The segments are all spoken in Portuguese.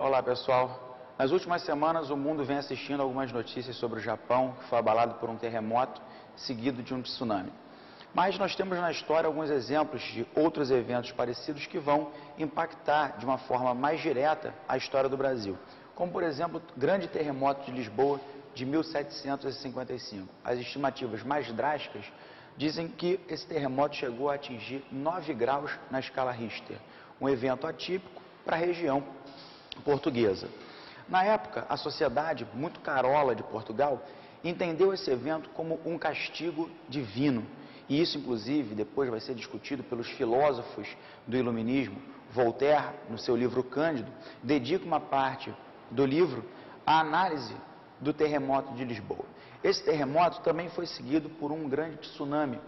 Olá, pessoal. Nas últimas semanas, o mundo vem assistindo algumas notícias sobre o Japão, que foi abalado por um terremoto seguido de um tsunami. Mas nós temos na história alguns exemplos de outros eventos parecidos que vão impactar de uma forma mais direta a história do Brasil. Como, por exemplo, o grande terremoto de Lisboa de 1755. As estimativas mais drásticas dizem que esse terremoto chegou a atingir 9 graus na escala Richter, um evento atípico para a região portuguesa. Na época, a sociedade, muito carola de Portugal, entendeu esse evento como um castigo divino. E isso, inclusive, depois vai ser discutido pelos filósofos do Iluminismo. Voltaire, no seu livro Cândido, dedica uma parte do livro à análise do terremoto de Lisboa. Esse terremoto também foi seguido por um grande tsunami.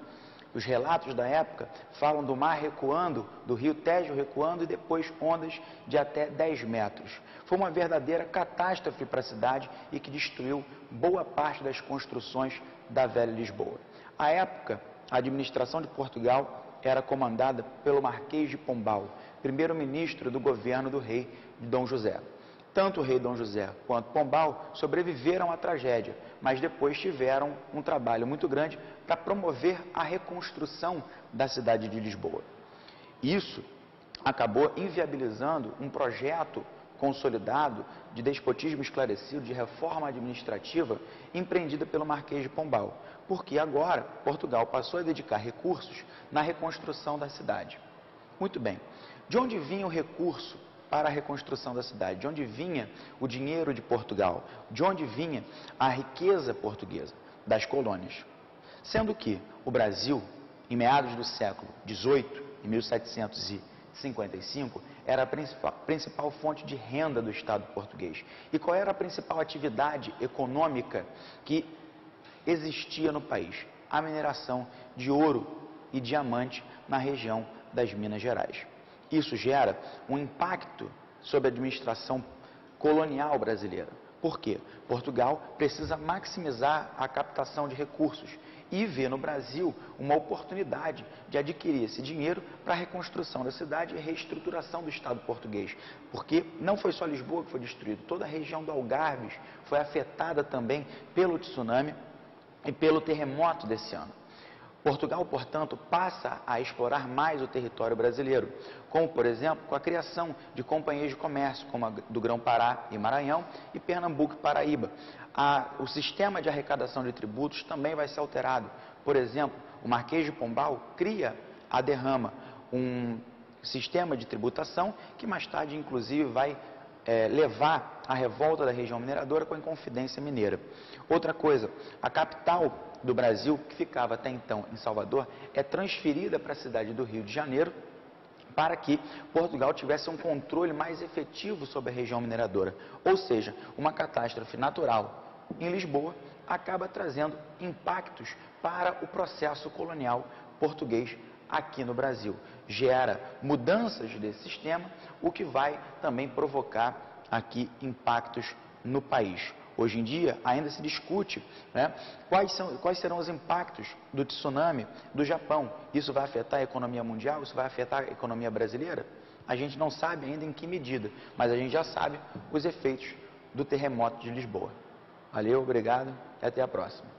Os relatos da época falam do mar recuando, do rio Tejo recuando e depois ondas de até 10 metros. Foi uma verdadeira catástrofe para a cidade e que destruiu boa parte das construções da velha Lisboa. À época, a administração de Portugal era comandada pelo Marquês de Pombal, primeiro-ministro do governo do rei Dom José. Tanto o rei Dom José quanto Pombal sobreviveram à tragédia, mas depois tiveram um trabalho muito grande para promover a reconstrução da cidade de Lisboa. Isso acabou inviabilizando um projeto consolidado de despotismo esclarecido, de reforma administrativa, empreendida pelo Marquês de Pombal, porque agora Portugal passou a dedicar recursos na reconstrução da cidade. Muito bem, de onde vinha o recurso para a reconstrução da cidade? De onde vinha o dinheiro de Portugal? De onde vinha a riqueza portuguesa? Das colônias. Sendo que o Brasil, em meados do século XVIII, em 1755, era a principal fonte de renda do Estado português. E qual era a principal atividade econômica que existia no país? A mineração de ouro e diamante na região das Minas Gerais. Isso gera um impacto sobre a administração colonial brasileira. Por quê? Portugal precisa maximizar a captação de recursos e vê no Brasil uma oportunidade de adquirir esse dinheiro para a reconstrução da cidade e reestruturação do Estado português. Porque não foi só Lisboa que foi destruída, toda a região do Algarves foi afetada também pelo tsunami e pelo terremoto desse ano. Portugal, portanto, passa a explorar mais o território brasileiro, como, por exemplo, com a criação de companhias de comércio, como a do Grão-Pará e Maranhão, e Pernambuco e Paraíba. O sistema de arrecadação de tributos também vai ser alterado. Por exemplo, o Marquês de Pombal cria a derrama, um sistema de tributação que mais tarde, inclusive, vai levar à revolta da região mineradora com a Inconfidência Mineira. Outra coisa, a capital do Brasil, que ficava até então em Salvador, é transferida para a cidade do Rio de Janeiro, para que Portugal tivesse um controle mais efetivo sobre a região mineradora. Ou seja, uma catástrofe natural em Lisboa acaba trazendo impactos para o processo colonial português aqui no Brasil. Gera mudanças desse sistema, o que vai também provocar aqui impactos no país. Hoje em dia, ainda se discute, quais serão os impactos do tsunami do Japão. Isso vai afetar a economia mundial? Isso vai afetar a economia brasileira? A gente não sabe ainda em que medida, mas a gente já sabe os efeitos do terremoto de Lisboa. Valeu, obrigado e até a próxima.